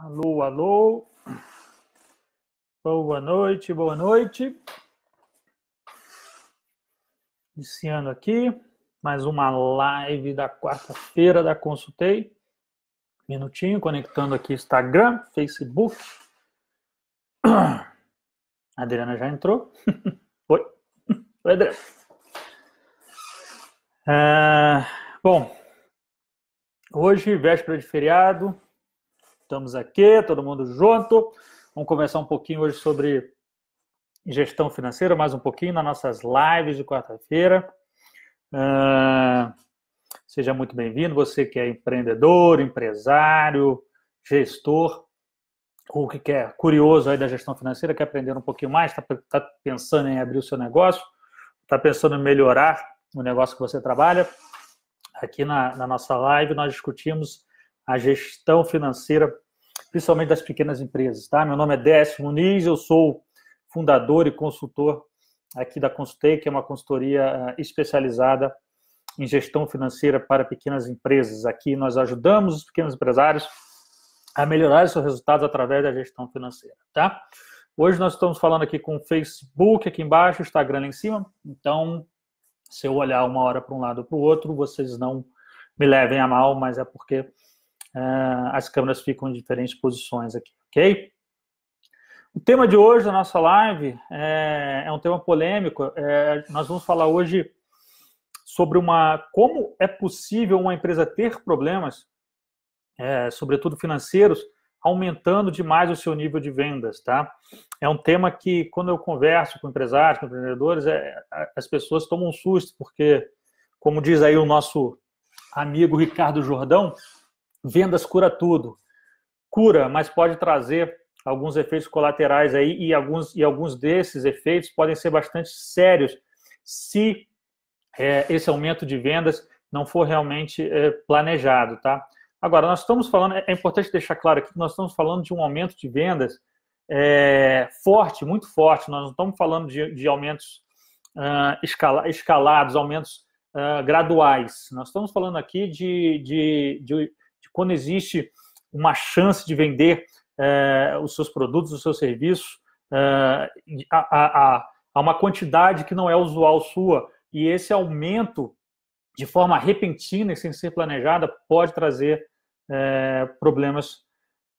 Alô, alô. Boa noite, boa noite. Iniciando aqui, mais uma live da quarta-feira da Consultei. Minutinho, conectando aqui Instagram, Facebook. A Adriana já entrou. Oi. Oi, Adriana. Bom, hoje, véspera de feriado, estamos aqui, todo mundo junto. Vamos conversar um pouquinho hoje sobre gestão financeira, mais um pouquinho nas nossas lives de quarta-feira. Seja muito bem-vindo, você que é empreendedor, empresário, gestor, ou que quer, curioso aí da gestão financeira, quer aprender um pouquinho mais, está pensando em abrir o seu negócio, está pensando em melhorar o negócio que você trabalha. Aqui na nossa live nós discutimos a gestão financeira, principalmente das pequenas empresas, tá? Meu nome é Décio Muniz, eu sou fundador e consultor aqui da Consultei, que é uma consultoria especializada em gestão financeira para pequenas empresas. Aqui nós ajudamos os pequenos empresários a melhorar seus resultados através da gestão financeira, tá? Hoje nós estamos falando aqui com o Facebook aqui embaixo, o Instagram lá em cima. Então, se eu olhar uma hora para um lado ou para o outro, vocês não me levem a mal, mas é porque as câmeras ficam em diferentes posições aqui, ok? O tema de hoje da nossa live é um tema polêmico. Nós vamos falar hoje sobre como é possível uma empresa ter problemas, sobretudo financeiros, aumentando demais o seu nível de vendas, tá? É um tema que, quando eu converso com empresários, com empreendedores, as pessoas tomam um susto, porque, como diz aí o nosso amigo Ricardo Jordão, vendas cura tudo. Cura, mas pode trazer alguns efeitos colaterais aí, e alguns desses efeitos podem ser bastante sérios se esse aumento de vendas não for realmente planejado, tá? Agora, nós estamos falando, é importante deixar claro aqui que nós estamos falando de um aumento de vendas forte, muito forte. Nós não estamos falando de aumentos escalados, aumentos graduais. Nós estamos falando aqui de quando existe uma chance de vender os seus produtos, os seus serviços a uma quantidade que não é usual sua, e esse aumento de forma repentina e sem ser planejada pode trazer problemas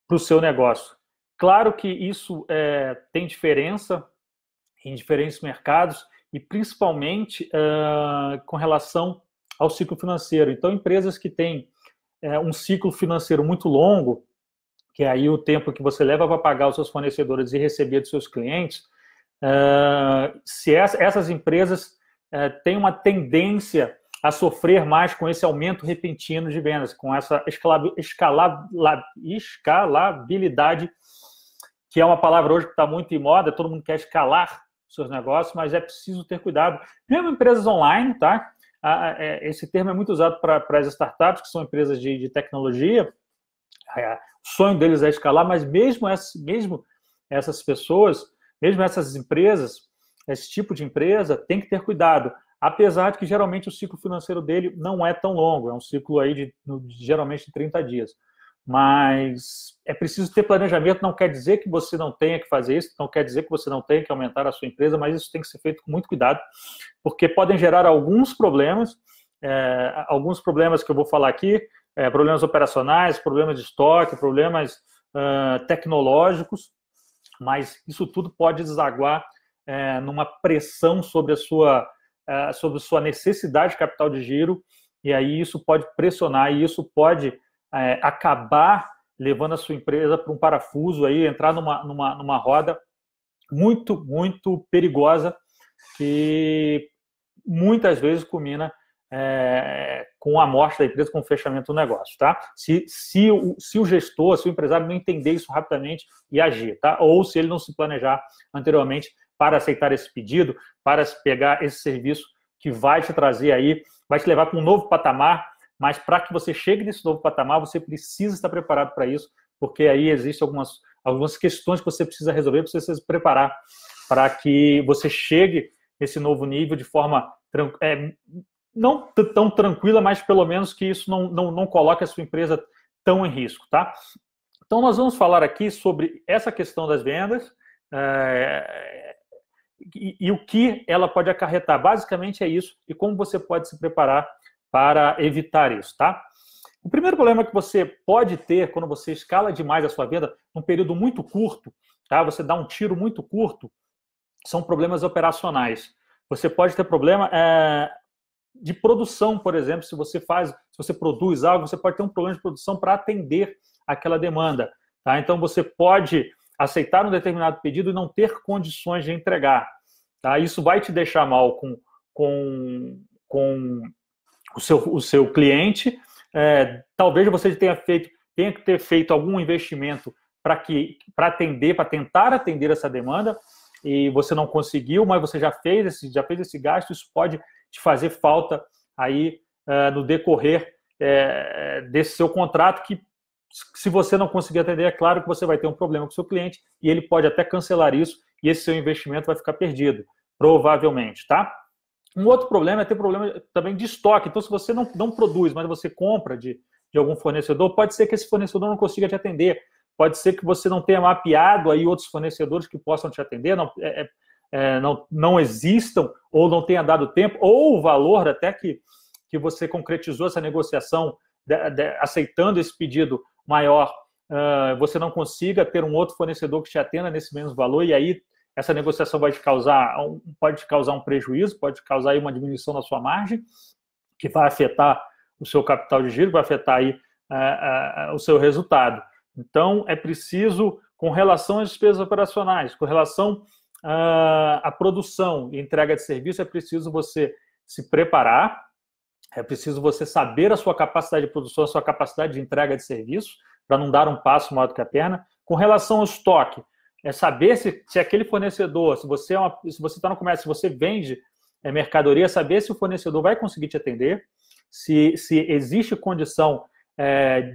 para o seu negócio. Claro que isso tem diferença em diferentes mercados e principalmente com relação ao ciclo financeiro. Então, empresas que têm um ciclo financeiro muito longo, que é aí o tempo que você leva para pagar os seus fornecedores e receber dos seus clientes, se essas empresas têm uma tendência a sofrer mais com esse aumento repentino de vendas, com essa escalabilidade, que é uma palavra hoje que está muito em moda, todo mundo quer escalar seus negócios, mas é preciso ter cuidado. Mesmo empresas online, tá? Esse termo é muito usado para as startups, que são empresas de tecnologia. O sonho deles é escalar, mas mesmo essas pessoas, mesmo essas empresas, esse tipo de empresa, tem que ter cuidado. Apesar de que geralmente o ciclo financeiro dele não é tão longo, é um ciclo aí geralmente de 30 dias. Mas é preciso ter planejamento, não quer dizer que você não tenha que fazer isso, não quer dizer que você não tenha que aumentar a sua empresa, mas isso tem que ser feito com muito cuidado, porque podem gerar alguns problemas que eu vou falar aqui, problemas operacionais, problemas de estoque, problemas tecnológicos, mas isso tudo pode desaguar numa pressão sobre a sua necessidade de capital de giro, e aí isso pode pressionar, e isso pode acabar levando a sua empresa para um parafuso, aí, entrar numa roda muito, muito perigosa, que muitas vezes culmina com a morte da empresa, com o fechamento do negócio, tá? Se o gestor, se o empresário não entender isso rapidamente e agir, tá? Ou se ele não se planejar anteriormente para aceitar esse pedido, para pegar esse serviço que vai te trazer aí, vai te levar para um novo patamar, mas para que você chegue nesse novo patamar, você precisa estar preparado para isso, porque aí existem algumas questões que você precisa resolver, para você se preparar para que você chegue nesse novo nível de forma não tão tranquila, mas pelo menos que isso não coloque a sua empresa tão em risco, tá? Então, nós vamos falar aqui sobre essa questão das vendas e o que ela pode acarretar. Basicamente é isso, e como você pode se preparar para evitar isso, tá? O primeiro problema que você pode ter quando você escala demais a sua venda num período muito curto, tá? Você dá um tiro muito curto, são problemas operacionais. Você pode ter problema de produção, por exemplo, se você produz algo, você pode ter um problema de produção para atender aquela demanda, tá? Então você pode aceitar um determinado pedido e não ter condições de entregar, tá? Isso vai te deixar mal com o seu cliente. Talvez você tenha que ter feito algum investimento para tentar atender essa demanda, e você não conseguiu, mas você já fez esse gasto. Isso pode te fazer falta aí no decorrer desse seu contrato, que se você não conseguir atender, é claro que você vai ter um problema com o seu cliente e ele pode até cancelar isso e esse seu investimento vai ficar perdido, provavelmente, tá? Um outro problema é ter problema também de estoque. Então, se você não produz, mas você compra de algum fornecedor, pode ser que esse fornecedor não consiga te atender. Pode ser que você não tenha mapeado aí outros fornecedores que possam te atender, não existam, ou não tenha dado tempo, ou o valor até que você concretizou essa negociação, aceitando esse pedido maior, você não consiga ter um outro fornecedor que te atenda nesse mesmo valor, e aí essa negociação pode te causar um prejuízo, pode causar aí uma diminuição na sua margem, que vai afetar o seu capital de giro, vai afetar aí o seu resultado. Então, é preciso, com relação às despesas operacionais, com relação à produção e entrega de serviço, é preciso você se preparar, é preciso você saber a sua capacidade de produção, a sua capacidade de entrega de serviço, para não dar um passo maior do que a perna. Com relação ao estoque, é saber se aquele fornecedor, se você está no comércio, se você vende mercadoria, saber se o fornecedor vai conseguir te atender, se existe condição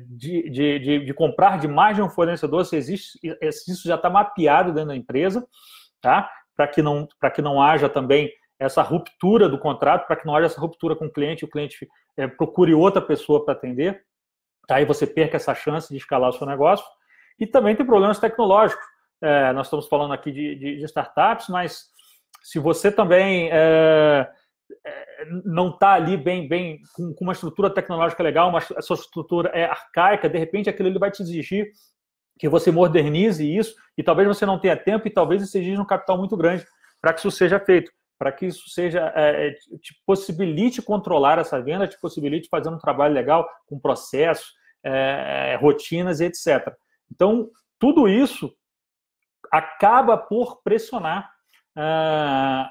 de comprar de mais de um fornecedor, se isso já está mapeado dentro da empresa, tá? Para que não haja também essa ruptura do contrato, para que não haja essa ruptura com o cliente procure outra pessoa para atender, tá? Aí você perca essa chance de escalar o seu negócio. E também tem problemas tecnológicos. Nós estamos falando aqui de startups, mas se você também não está ali bem com uma estrutura tecnológica legal, a sua estrutura é arcaica, de repente aquilo ele vai te exigir que você modernize isso, e talvez você não tenha tempo, e talvez isso exija um capital muito grande para que isso seja feito, para que isso te possibilite controlar essa venda, te possibilite fazer um trabalho legal, com processos, rotinas e etc. Então, tudo isso acaba por pressionar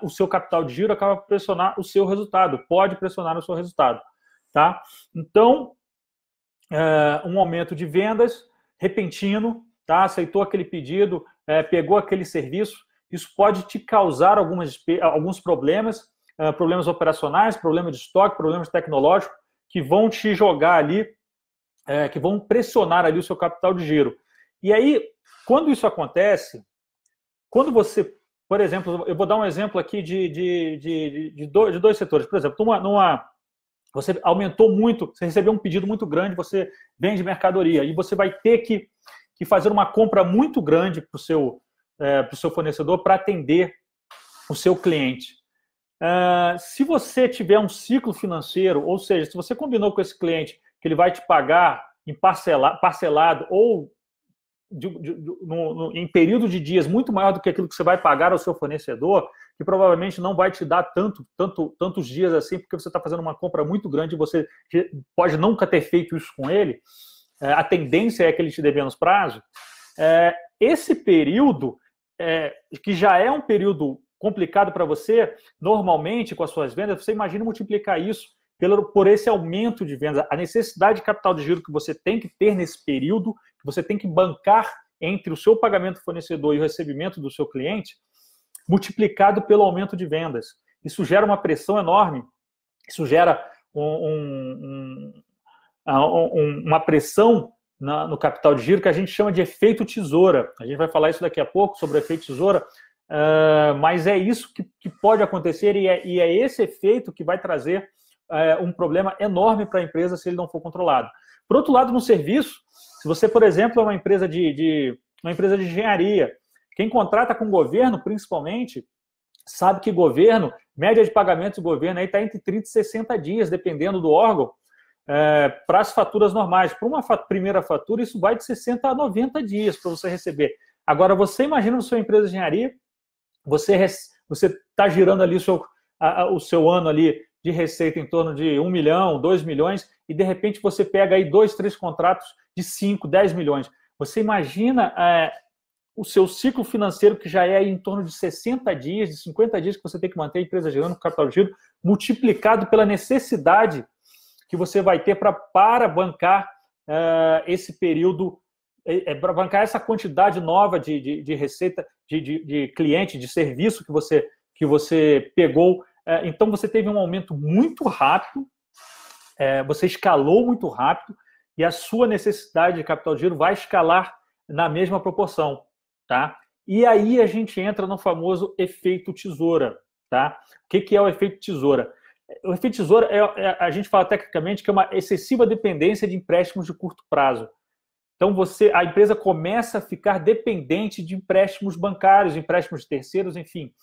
o seu capital de giro, acaba por pressionar o seu resultado, pode pressionar o seu resultado, tá? Então, um aumento de vendas repentino, tá? Aceitou aquele pedido, pegou aquele serviço, isso pode te causar alguns problemas, problemas operacionais, problemas de estoque, problemas tecnológicos, que vão te jogar ali, que vão pressionar ali o seu capital de giro. E aí, quando isso acontece, quando você, por exemplo, eu vou dar um exemplo aqui de dois setores. Por exemplo, você aumentou muito, você recebeu um pedido muito grande, você vende mercadoria e você vai ter que fazer uma compra muito grande para o seu fornecedor para atender o seu cliente. Se você tiver um ciclo financeiro, ou seja, se você combinou com esse cliente que ele vai te pagar em parcelado ou em período de dias muito maior do que aquilo que você vai pagar ao seu fornecedor, que provavelmente não vai te dar tantos dias assim, porque você está fazendo uma compra muito grande e você pode nunca ter feito isso com ele, a tendência é que ele te dê menos prazo. Esse período, que já é um período complicado para você, normalmente com as suas vendas, você imagina multiplicar isso por esse aumento de vendas, a necessidade de capital de giro que você tem que ter nesse período, que você tem que bancar entre o seu pagamento fornecedor e o recebimento do seu cliente, multiplicado pelo aumento de vendas. Isso gera uma pressão enorme, isso gera uma pressão no capital de giro que a gente chama de efeito tesoura. A gente vai falar isso daqui a pouco, sobre o efeito tesoura, mas é isso que pode acontecer e é esse efeito que vai trazer um problema enorme para a empresa se ele não for controlado. Por outro lado, no serviço, Se você, por exemplo, é uma empresa de engenharia, quem contrata com o governo, principalmente, sabe que governo, média de pagamentos do governo está entre 30 e 60 dias, dependendo do órgão, para as faturas normais. Para uma primeira fatura, isso vai de 60 a 90 dias para você receber. Agora, você imagina na sua empresa de engenharia, você está girando ali o seu ano ali de receita em torno de 1 milhão, 2 milhões, e de repente você pega aí 2, 3 contratos de 5, 10 milhões. Você imagina o seu ciclo financeiro, que já é em torno de 60 dias, de 50 dias que você tem que manter a empresa girando com capital de giro, multiplicado pela necessidade que você vai ter para bancar esse período, para bancar essa quantidade nova de receita, de cliente, de serviço que você pegou. Então, você teve um aumento muito rápido, você escalou muito rápido, e a sua necessidade de capital de giro vai escalar na mesma proporção, tá? E aí a gente entra no famoso efeito tesoura, tá? O que é o efeito tesoura? O efeito tesoura, a gente fala tecnicamente que é uma excessiva dependência de empréstimos de curto prazo. Então, a empresa começa a ficar dependente de empréstimos bancários, empréstimos de terceiros, enfim,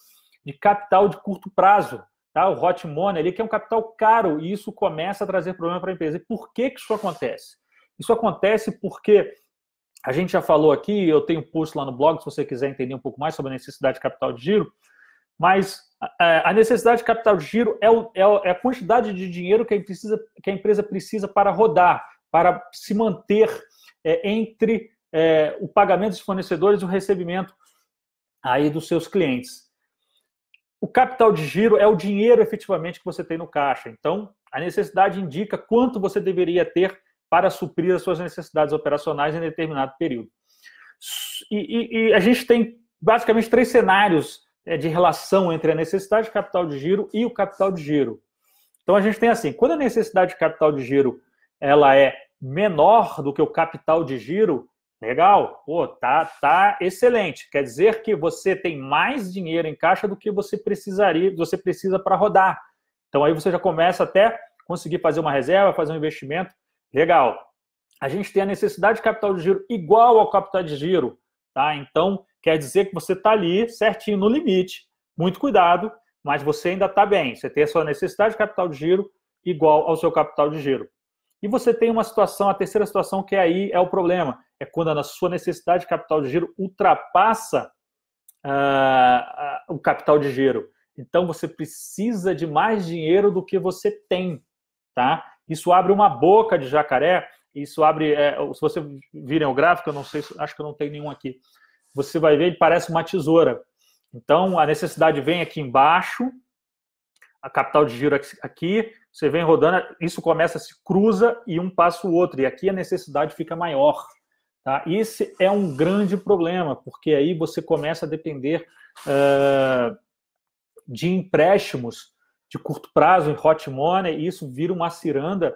de capital de curto prazo. Tá? O hot money ali, que é um capital caro, e isso começa a trazer problema para a empresa. E por que isso acontece? Isso acontece porque a gente já falou aqui, eu tenho um post lá no blog, se você quiser entender um pouco mais sobre a necessidade de capital de giro, mas a necessidade de capital de giro é a quantidade de dinheiro que a empresa precisa para rodar, para se manter entre o pagamento dos fornecedores e o recebimento aí dos seus clientes. O capital de giro é o dinheiro efetivamente que você tem no caixa. Então, a necessidade indica quanto você deveria ter para suprir as suas necessidades operacionais em determinado período. E a gente tem basicamente 3 cenários de relação entre a necessidade de capital de giro e o capital de giro. Então, a gente tem assim, quando a necessidade de capital de giro ela é menor do que o capital de giro, legal, tá excelente. Quer dizer que você tem mais dinheiro em caixa do que você precisa para rodar. Então, aí você já começa até conseguir fazer uma reserva, fazer um investimento. Legal. A gente tem a necessidade de capital de giro igual ao capital de giro, tá? Então, quer dizer que você está ali certinho no limite. Muito cuidado, mas você ainda está bem. Você tem a sua necessidade de capital de giro igual ao seu capital de giro. E você tem uma situação, a terceira situação, que aí é o problema. É quando a sua necessidade de capital de giro ultrapassa o capital de giro. Então, você precisa de mais dinheiro do que você tem, tá? Isso abre uma boca de jacaré, isso abre... se você virem o gráfico, eu não sei, acho que eu não tenho nenhum aqui. Você vai ver, ele parece uma tesoura. Então, a necessidade vem aqui embaixo, a capital de giro aqui, você vem rodando, isso começa, se cruza e um passa o outro, e aqui a necessidade fica maior. Tá? Esse é um grande problema, porque aí você começa a depender de empréstimos de curto prazo, em hot money, e isso vira uma ciranda,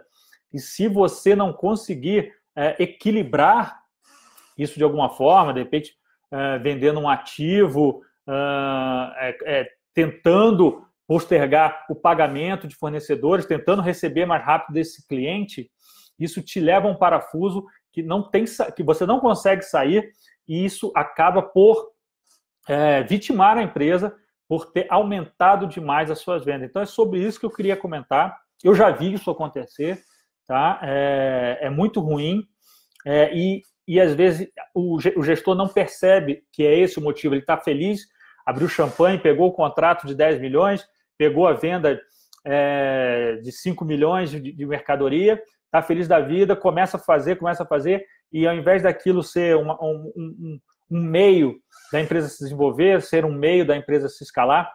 e se você não conseguir equilibrar isso de alguma forma, de repente vendendo um ativo, tentando postergar o pagamento de fornecedores, tentando receber mais rápido desse cliente, isso te leva a um parafuso que você não consegue sair, e isso acaba por vitimar a empresa por ter aumentado demais as suas vendas. Então, é sobre isso que eu queria comentar. Eu já vi isso acontecer, tá? É muito ruim, e às vezes o gestor não percebe que é esse o motivo. Ele está feliz, abriu champanhe, pegou o contrato de 10 milhões, pegou a venda de 5 milhões de mercadoria, está feliz da vida, começa a fazer, e ao invés daquilo ser um meio da empresa se desenvolver, ser um meio da empresa se escalar,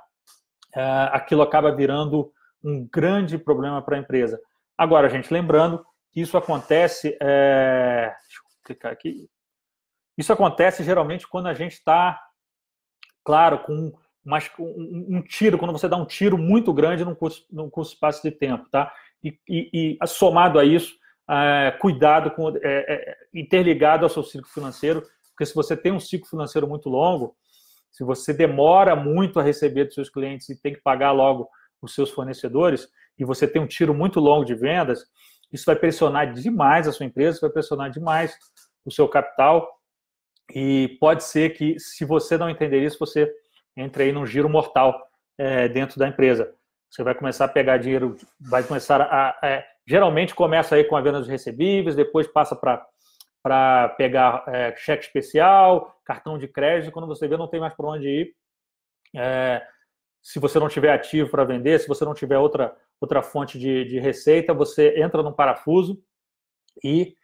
aquilo acaba virando um grande problema para a empresa. Agora, gente, lembrando que isso acontece... deixa eu clicar aqui. Isso acontece geralmente quando a gente está, claro, com um tiro, quando você dá um tiro muito grande num curto espaço de tempo, tá? E somado a isso, cuidado com interligado ao seu ciclo financeiro, porque se você tem um ciclo financeiro muito longo, se você demora muito a receber dos seus clientes e tem que pagar logo os seus fornecedores, e você tem um tiro muito longo de vendas, isso vai pressionar demais a sua empresa, vai pressionar demais o seu capital, e pode ser que, se você não entender isso, você entre aí num giro mortal dentro da empresa. Você vai começar a pegar dinheiro, vai começar geralmente começa aí com a venda dos recebíveis, depois passa para pegar cheque especial, cartão de crédito, quando você vê não tem mais para onde ir. Se você não tiver ativo para vender, se você não tiver outra fonte de receita, você entra num parafuso e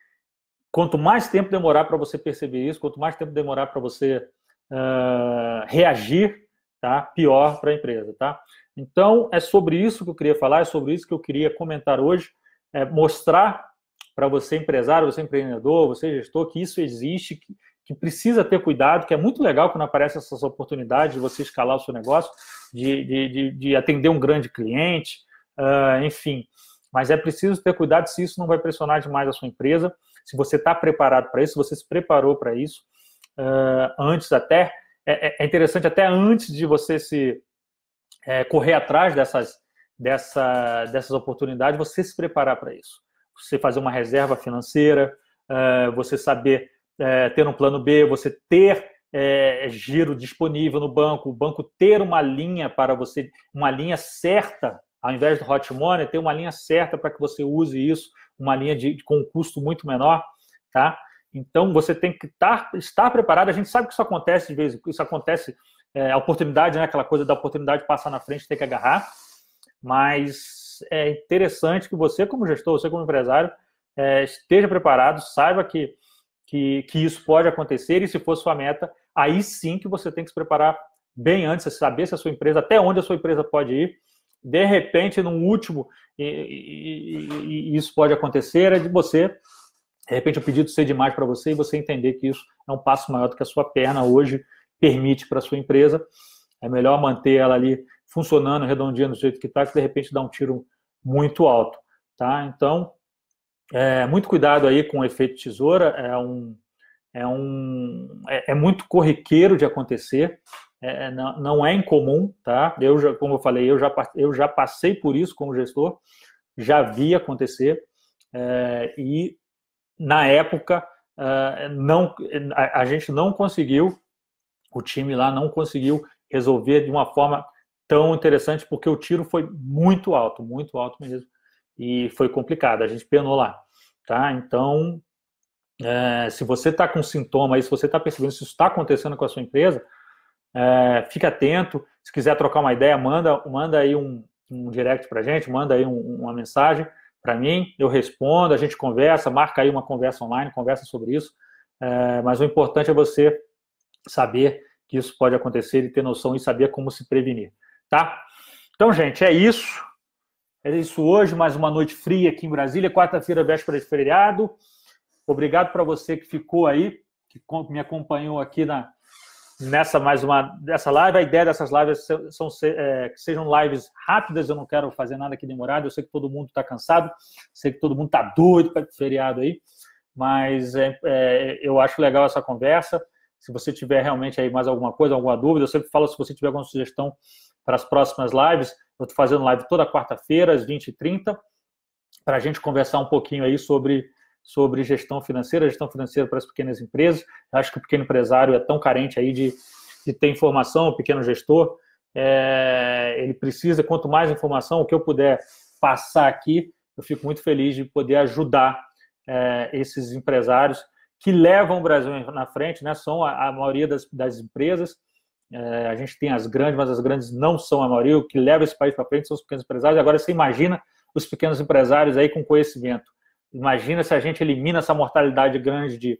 quanto mais tempo demorar para você perceber isso, quanto mais tempo demorar para você reagir, tá? Pior para a empresa, tá? Então, é sobre isso que eu queria falar, é sobre isso que eu queria comentar hoje, mostrar para você empresário, você empreendedor, você gestor, que isso existe, que precisa ter cuidado, que é muito legal quando aparecem essas oportunidades de você escalar o seu negócio, de atender um grande cliente, enfim. Mas é preciso ter cuidado se isso não vai pressionar demais a sua empresa, se você está preparado para isso, se você se preparou para isso, antes até, é interessante até antes de você correr atrás dessas oportunidades, você se preparar para isso. Você fazer uma reserva financeira, você saber ter um plano B, você ter giro disponível no banco, o banco ter uma linha para você, uma linha certa, ao invés do hot money, ter uma linha certa para que você use isso, uma linha com um custo muito menor, tá? Então, você tem que estar preparado. A gente sabe que isso acontece de vez em quando, isso acontece, a oportunidade, né? Aquela coisa da oportunidade passar na frente, ter que agarrar, mas é interessante que você, como gestor, você como empresário, esteja preparado, saiba que isso pode acontecer, e se for sua meta, aí sim que você tem que se preparar bem antes, saber se a sua empresa, até onde a sua empresa pode ir. De repente, num último, e isso pode acontecer, é de você, de repente, o pedido ser demais para você e você entender que isso é um passo maior do que a sua perna hoje permite para a sua empresa. É melhor manter ela ali funcionando, redondinha do jeito que está, que de repente dá um tiro muito alto, tá? Então, muito cuidado aí com o efeito tesoura, é muito corriqueiro de acontecer, não é incomum, tá? Como eu falei, eu já passei por isso como gestor, já vi acontecer, e na época a gente não conseguiu, o time lá não conseguiu resolver de uma forma tão interessante, porque o tiro foi muito alto mesmo, e foi complicado, a gente penou lá, tá? Então, se você está com sintoma aí, se você está percebendo se isso está acontecendo com a sua empresa, fique atento. Se quiser trocar uma ideia, manda aí um direct para a gente, manda aí uma mensagem para mim, eu respondo, a gente conversa, marca aí uma conversa online, conversa sobre isso, mas o importante é você saber que isso pode acontecer e ter noção e saber como se prevenir, tá? Então, gente, é isso hoje, mais uma noite fria aqui em Brasília, quarta-feira, véspera de feriado. Obrigado para você que ficou aí, que me acompanhou aqui nessa live. A ideia dessas lives que sejam lives rápidas, eu não quero fazer nada aqui demorado, eu sei que todo mundo está cansado, sei que todo mundo está doido para o feriado aí, mas eu acho legal essa conversa. Se você tiver realmente aí mais alguma coisa, alguma dúvida, eu sempre falo, se você tiver alguma sugestão para as próximas lives, eu estou fazendo live toda quarta-feira, às 20h30, para a gente conversar um pouquinho aí sobre gestão financeira para as pequenas empresas. Eu acho que o pequeno empresário é tão carente aí de ter informação, o pequeno gestor, ele precisa, quanto mais informação, o que eu puder passar aqui, eu fico muito feliz de poder ajudar esses empresários que levam o Brasil na frente, né? São a maioria das empresas, a gente tem as grandes, mas as grandes não são a maioria, o que leva esse país para frente são os pequenos empresários. Agora você imagina os pequenos empresários aí com conhecimento. Imagina se a gente elimina essa mortalidade grande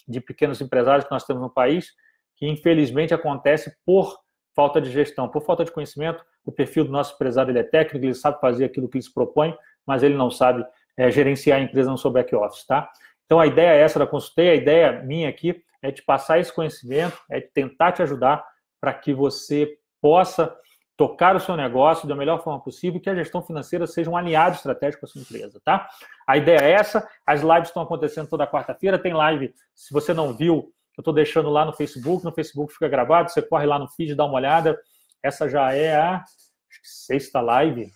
de pequenos empresários que nós temos no país, que infelizmente acontece por falta de gestão, por falta de conhecimento. O perfil do nosso empresário ele é técnico, ele sabe fazer aquilo que ele se propõe, mas ele não sabe gerenciar a empresa no seu back-office, tá? Então a ideia é essa da Consultei, a ideia minha aqui é te passar esse conhecimento, é tentar te ajudar para que você possa tocar o seu negócio da melhor forma possível, que a gestão financeira seja um aliado estratégico para a sua empresa, tá? A ideia é essa, as lives estão acontecendo toda quarta-feira, tem live, se você não viu, eu estou deixando lá no Facebook fica gravado, você corre lá no feed, dá uma olhada, essa já é a sexta live,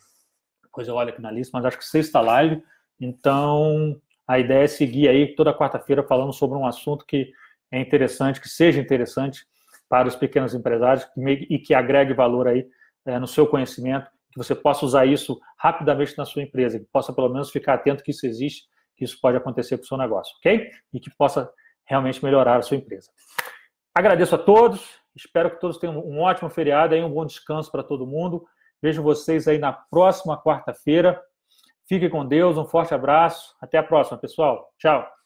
depois eu olho aqui na lista, mas acho que sexta live, então a ideia é seguir aí toda quarta-feira falando sobre um assunto que é interessante, que seja interessante para os pequenos empresários e que agregue valor aí no seu conhecimento, que você possa usar isso rapidamente na sua empresa, que possa pelo menos ficar atento que isso existe, que isso pode acontecer com o seu negócio, ok? E que possa realmente melhorar a sua empresa. Agradeço a todos, espero que todos tenham um ótimo feriado, aí, um bom descanso para todo mundo. Vejo vocês aí na próxima quarta-feira. Fiquem com Deus, um forte abraço. Até a próxima, pessoal. Tchau.